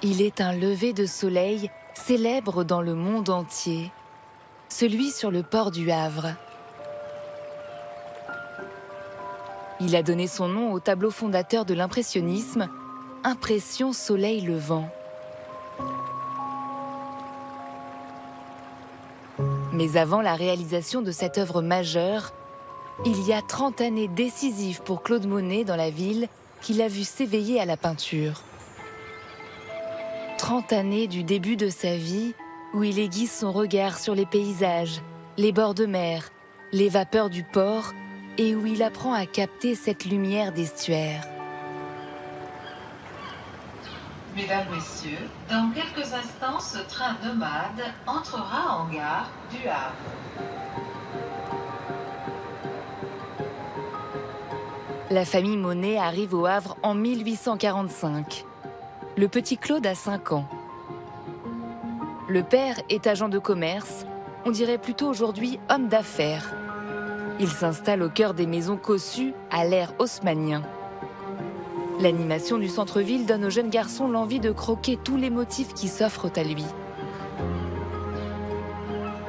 Il est un lever de soleil célèbre dans le monde entier, celui sur le port du Havre. Il a donné son nom au tableau fondateur de l'impressionnisme, Impression soleil levant. Mais avant la réalisation de cette œuvre majeure, il y a 30 années décisives pour Claude Monet dans la ville qui l'a vu s'éveiller à la peinture. 30 années du début de sa vie où il aiguise son regard sur les paysages, les bords de mer, les vapeurs du port et où il apprend à capter cette lumière d'estuaire. Mesdames, Messieurs, dans quelques instants, ce train nomade entrera en gare du Havre. La famille Monet arrive au Havre en 1845. Le petit Claude a 5 ans. Le père est agent de commerce, on dirait plutôt aujourd'hui homme d'affaires. Il s'installe au cœur des maisons cossues à l'ère haussmannien. L'animation du centre-ville donne au jeune garçon l'envie de croquer tous les motifs qui s'offrent à lui.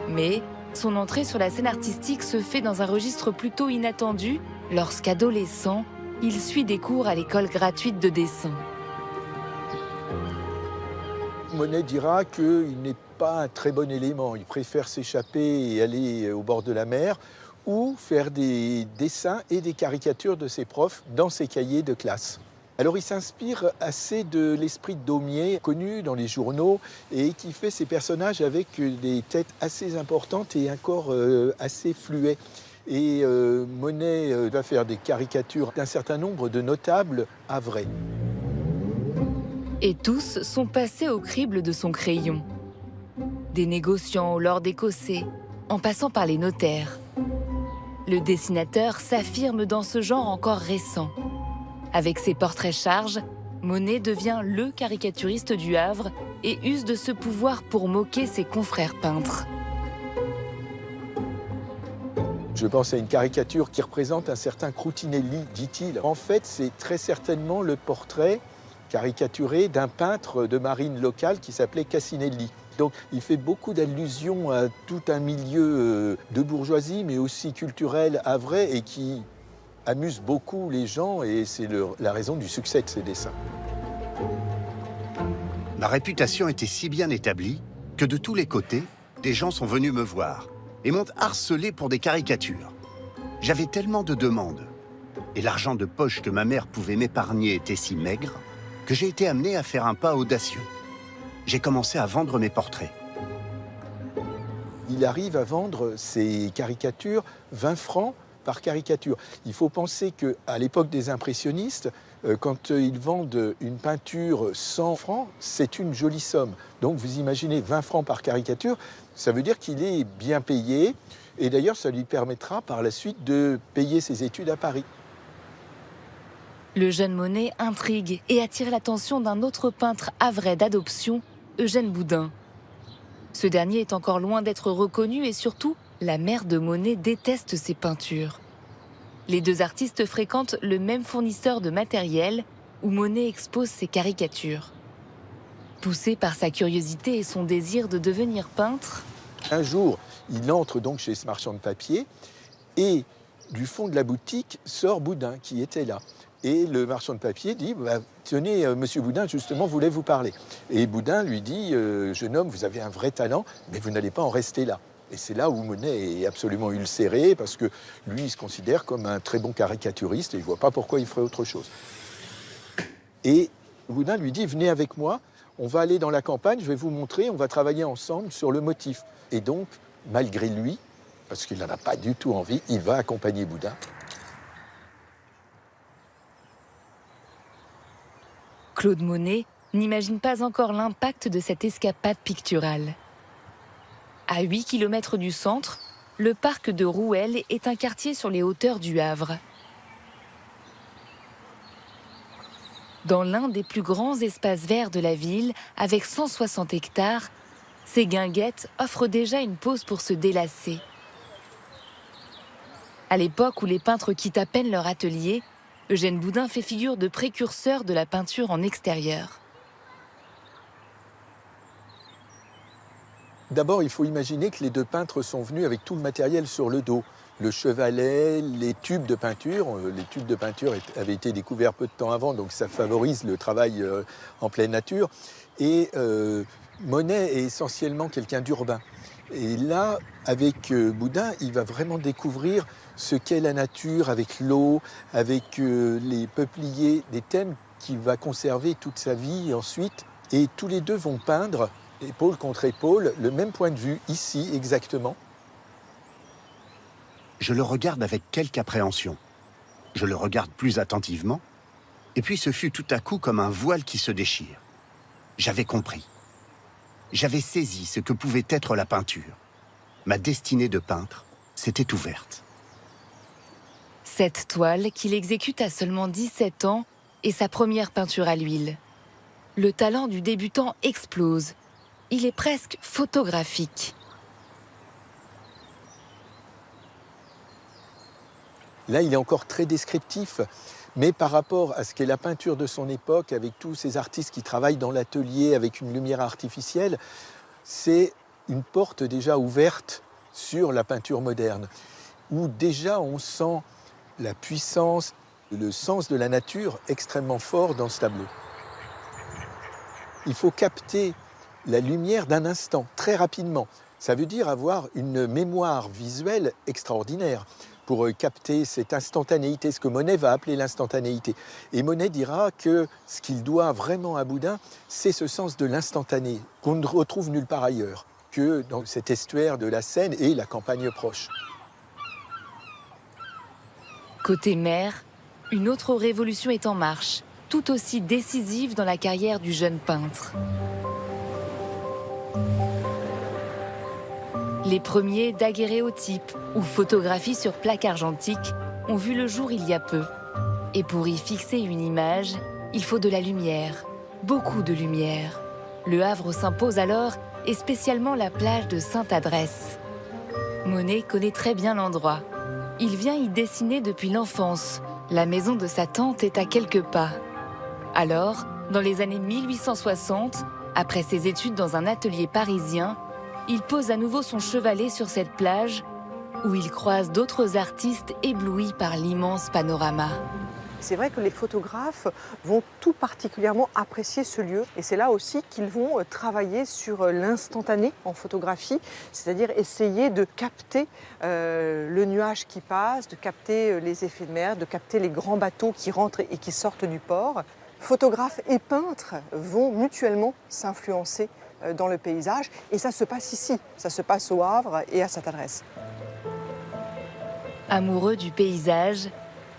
Mais son entrée sur la scène artistique se fait dans un registre plutôt inattendu lorsqu'adolescent, il suit des cours à l'école gratuite de dessin. Monet dira qu'il n'est pas un très bon élément. Il préfère s'échapper et aller au bord de la mer ou faire des dessins et des caricatures de ses profs dans ses cahiers de classe. Alors il s'inspire assez de l'esprit de Daumier, connu dans les journaux, et qui fait ses personnages avec des têtes assez importantes et un corps assez fluet. Et Monet va faire des caricatures d'un certain nombre de notables havrais. Et tous sont passés au crible de son crayon. Des négociants au lord écossais, en passant par les notaires. Le dessinateur s'affirme dans ce genre encore récent. Avec ses portraits charges, Monet devient le caricaturiste du Havre et use de ce pouvoir pour moquer ses confrères peintres. Je pense à une caricature qui représente un certain Croutinelli, dit-il. En fait, c'est très certainement le portrait caricaturé d'un peintre de marine locale qui s'appelait Cassinelli. Donc il fait beaucoup d'allusions à tout un milieu de bourgeoisie, mais aussi culturel havrais, et qui amuse beaucoup les gens, et c'est la raison du succès de ses dessins. Ma réputation était si bien établie que de tous les côtés, des gens sont venus me voir et m'ont harcelé pour des caricatures. J'avais tellement de demandes, et l'argent de poche que ma mère pouvait m'épargner était si maigre, que j'ai été amené à faire un pas audacieux. J'ai commencé à vendre mes portraits. Il arrive à vendre ses caricatures 20 francs par caricature. Il faut penser qu'à l'époque des impressionnistes, quand ils vendent une peinture 100 francs, c'est une jolie somme. Donc vous imaginez 20 francs par caricature, ça veut dire qu'il est bien payé. Et d'ailleurs, ça lui permettra par la suite de payer ses études à Paris. Le jeune Monet intrigue et attire l'attention d'un autre peintre havrais d'adoption, Eugène Boudin. Ce dernier est encore loin d'être reconnu et surtout, la mère de Monet déteste ses peintures. Les deux artistes fréquentent le même fournisseur de matériel où Monet expose ses caricatures. Poussé par sa curiosité et son désir de devenir peintre, un jour, il entre donc chez ce marchand de papier et du fond de la boutique sort Boudin qui était là. Et le marchand de papier dit « Tenez, monsieur Boudin, justement, voulait vous parler. » Et Boudin lui dit « Jeune homme, vous avez un vrai talent, mais vous n'allez pas en rester là. » Et c'est là où Monet est absolument ulcéré, parce que lui, il se considère comme un très bon caricaturiste et il ne voit pas pourquoi il ferait autre chose. Et Boudin lui dit « Venez avec moi, on va aller dans la campagne, je vais vous montrer, on va travailler ensemble sur le motif. » Et donc, malgré lui, parce qu'il n'en a pas du tout envie, il va accompagner Boudin. Claude Monet n'imagine pas encore l'impact de cette escapade picturale. À 8 km du centre, le parc de Rouelle est un quartier sur les hauteurs du Havre. Dans l'un des plus grands espaces verts de la ville, avec 160 hectares, ces guinguettes offrent déjà une pause pour se délasser. À l'époque où les peintres quittent à peine leur atelier, Eugène Boudin fait figure de précurseur de la peinture en extérieur. D'abord, il faut imaginer que les deux peintres sont venus avec tout le matériel sur le dos. Le chevalet, les tubes de peinture. Les tubes de peinture avaient été découverts peu de temps avant, donc ça favorise le travail en pleine nature. Et Monet est essentiellement quelqu'un d'urbain. Et là, avec Boudin, il va vraiment découvrir ce qu'est la nature avec l'eau, avec les peupliers, des thèmes qu'il va conserver toute sa vie ensuite. Et tous les deux vont peindre, épaule contre épaule, le même point de vue, ici exactement. Je le regarde avec quelque appréhension. Je le regarde plus attentivement, et puis ce fut tout à coup comme un voile qui se déchire. J'avais compris. J'avais saisi ce que pouvait être la peinture. Ma destinée de peintre s'était ouverte. Cette toile qu'il exécute à seulement 17 ans est sa première peinture à l'huile. Le talent du débutant explose. Il est presque photographique. Là, il est encore très descriptif, mais par rapport à ce qu'est la peinture de son époque, avec tous ces artistes qui travaillent dans l'atelier avec une lumière artificielle, c'est une porte déjà ouverte sur la peinture moderne, où déjà on sent la puissance, le sens de la nature extrêmement fort dans ce tableau. Il faut capter la lumière d'un instant, très rapidement. Ça veut dire avoir une mémoire visuelle extraordinaire pour capter cette instantanéité, ce que Monet va appeler l'instantanéité. Et Monet dira que ce qu'il doit vraiment à Boudin, c'est ce sens de l'instantané, qu'on ne retrouve nulle part ailleurs, que dans cet estuaire de la Seine et la campagne proche. Côté mer, une autre révolution est en marche, tout aussi décisive dans la carrière du jeune peintre. Les premiers daguerréotypes ou photographies sur plaque argentique ont vu le jour il y a peu. Et pour y fixer une image, il faut de la lumière, beaucoup de lumière. Le Havre s'impose alors, et spécialement la plage de Sainte-Adresse. Monet connaît très bien l'endroit. Il vient y dessiner depuis l'enfance. La maison de sa tante est à quelques pas. Alors, dans les années 1860, après ses études dans un atelier parisien, il pose à nouveau son chevalet sur cette plage où il croise d'autres artistes éblouis par l'immense panorama. C'est vrai que les photographes vont tout particulièrement apprécier ce lieu et c'est là aussi qu'ils vont travailler sur l'instantané en photographie, c'est-à-dire essayer de capter le nuage qui passe, de capter les effets de mer, de capter les grands bateaux qui rentrent et qui sortent du port. Photographes et peintres vont mutuellement s'influencer dans le paysage et ça se passe ici, ça se passe au Havre et à Sainte-Adresse. Amoureux du paysage,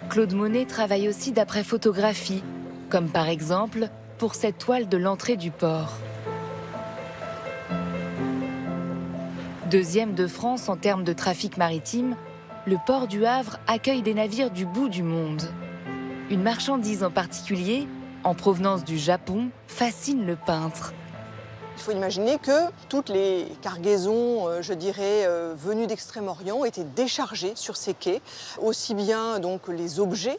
Claude Monet travaille aussi d'après photographie, comme par exemple pour cette toile de l'entrée du port. Deuxième de France en termes de trafic maritime, le port du Havre accueille des navires du bout du monde. Une marchandise en particulier, en provenance du Japon, fascine le peintre. Il faut imaginer que toutes les cargaisons, je dirais, venues d'Extrême-Orient étaient déchargées sur ces quais, aussi bien donc les objets,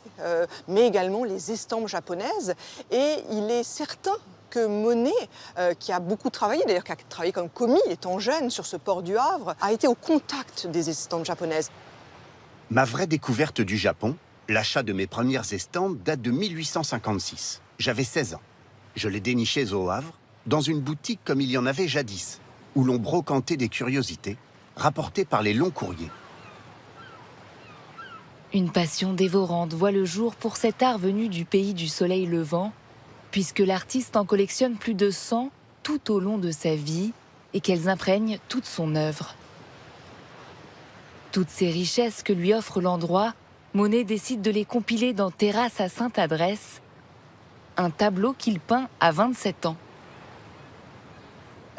mais également les estampes japonaises. Et il est certain que Monet, qui a beaucoup travaillé, d'ailleurs qui a travaillé comme commis étant jeune sur ce port du Havre, a été au contact des estampes japonaises. Ma vraie découverte du Japon, l'achat de mes premières estampes, date de 1856. J'avais 16 ans. Je les dénichais au Havre, dans une boutique comme il y en avait jadis, où l'on brocantait des curiosités, rapportées par les longs courriers. Une passion dévorante voit le jour pour cet art venu du pays du soleil levant, puisque l'artiste en collectionne plus de 100 tout au long de sa vie et qu'elles imprègnent toute son œuvre. Toutes ces richesses que lui offre l'endroit, Monet décide de les compiler dans Terrasse à Sainte-Adresse, un tableau qu'il peint à 27 ans.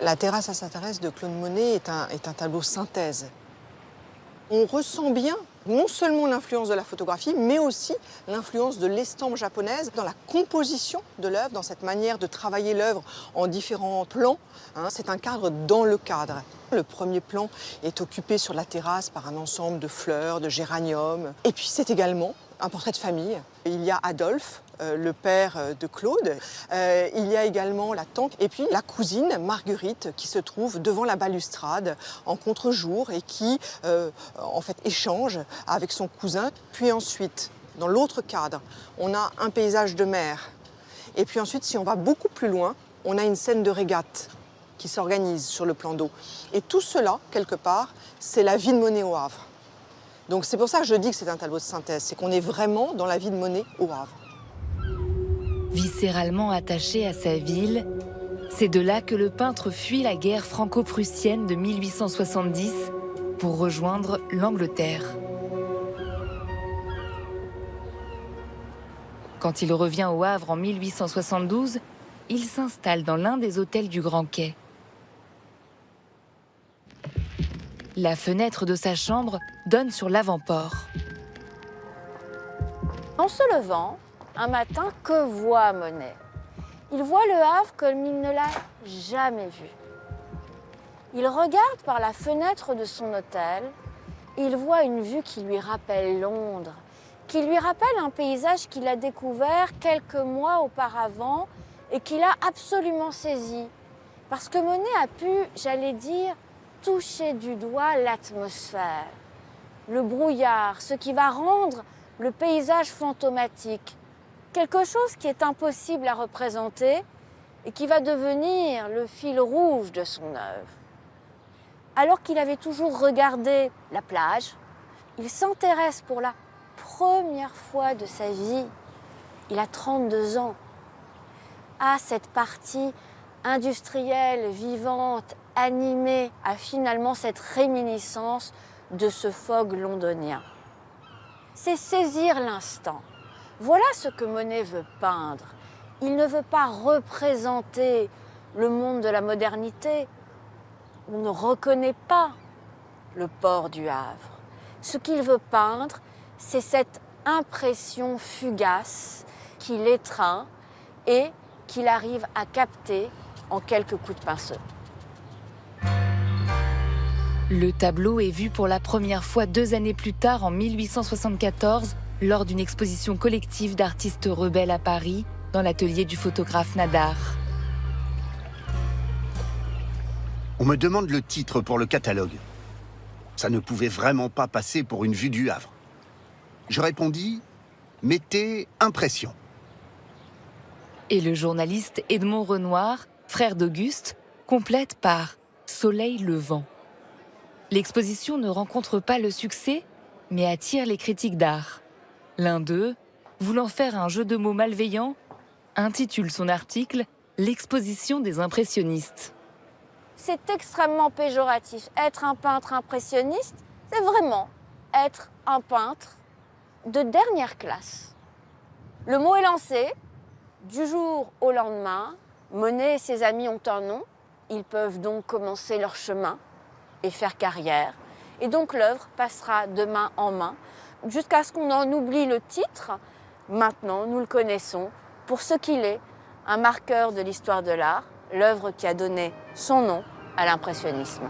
La Terrasse à Sainte-Adresse de Claude Monet est un tableau synthèse. On ressent bien non seulement l'influence de la photographie, mais aussi l'influence de l'estampe japonaise dans la composition de l'œuvre, dans cette manière de travailler l'œuvre en différents plans. C'est un cadre dans le cadre. Le premier plan est occupé sur la terrasse par un ensemble de fleurs, de géraniums. Et puis c'est également un portrait de famille. Il y a Adolphe, le père de Claude. Il y a également la tante et puis la cousine Marguerite qui se trouve devant la balustrade en contre-jour et qui en fait échange avec son cousin. Puis ensuite, dans l'autre cadre, on a un paysage de mer. Et puis ensuite, si on va beaucoup plus loin, on a une scène de régate qui s'organise sur le plan d'eau. Et tout cela, quelque part, c'est la vie de Monet au Havre. Donc c'est pour ça que je dis que c'est un tableau de synthèse, c'est qu'on est vraiment dans la vie de Monet au Havre. Viscéralement attaché à sa ville, c'est de là que le peintre fuit la guerre franco-prussienne de 1870 pour rejoindre l'Angleterre. Quand il revient au Havre en 1872, il s'installe dans l'un des hôtels du Grand Quai. La fenêtre de sa chambre donne sur l'avant-port. En se levant, un matin, que voit Monet? Il voit le Havre comme il ne l'a jamais vu. Il regarde par la fenêtre de son hôtel, il voit une vue qui lui rappelle Londres, qui lui rappelle un paysage qu'il a découvert quelques mois auparavant et qu'il a absolument saisi. Parce que Monet a pu, j'allais dire, toucher du doigt l'atmosphère, le brouillard, ce qui va rendre le paysage fantomatique. Quelque chose qui est impossible à représenter et qui va devenir le fil rouge de son œuvre. Alors qu'il avait toujours regardé la plage, il s'intéresse pour la première fois de sa vie, il a 32 ans, à cette partie industrielle, vivante, animée, à finalement cette réminiscence de ce fog londonien. C'est saisir l'instant. Voilà ce que Monet veut peindre. Il ne veut pas représenter le monde de la modernité. On ne reconnaît pas le port du Havre. Ce qu'il veut peindre, c'est cette impression fugace qui l'étreint et qu'il arrive à capter en quelques coups de pinceau. Le tableau est vu pour la première fois 2 années plus tard, en 1874, lors d'une exposition collective d'artistes rebelles à Paris, dans l'atelier du photographe Nadar. On me demande le titre pour le catalogue. Ça ne pouvait vraiment pas passer pour une vue du Havre. Je répondis, mettez impression. Et le journaliste Edmond Renoir, frère d'Auguste, complète par Soleil levant. L'exposition ne rencontre pas le succès, mais attire les critiques d'art. L'un d'eux, voulant faire un jeu de mots malveillant, intitule son article « L'exposition des impressionnistes ». C'est extrêmement péjoratif. Être un peintre impressionniste, c'est vraiment être un peintre de dernière classe. Le mot est lancé, du jour au lendemain, Monet et ses amis ont un nom, ils peuvent donc commencer leur chemin et faire carrière. Et donc l'œuvre passera de main en main, jusqu'à ce qu'on en oublie le titre. Maintenant, nous le connaissons pour ce qu'il est, un marqueur de l'histoire de l'art, l'œuvre qui a donné son nom à l'impressionnisme.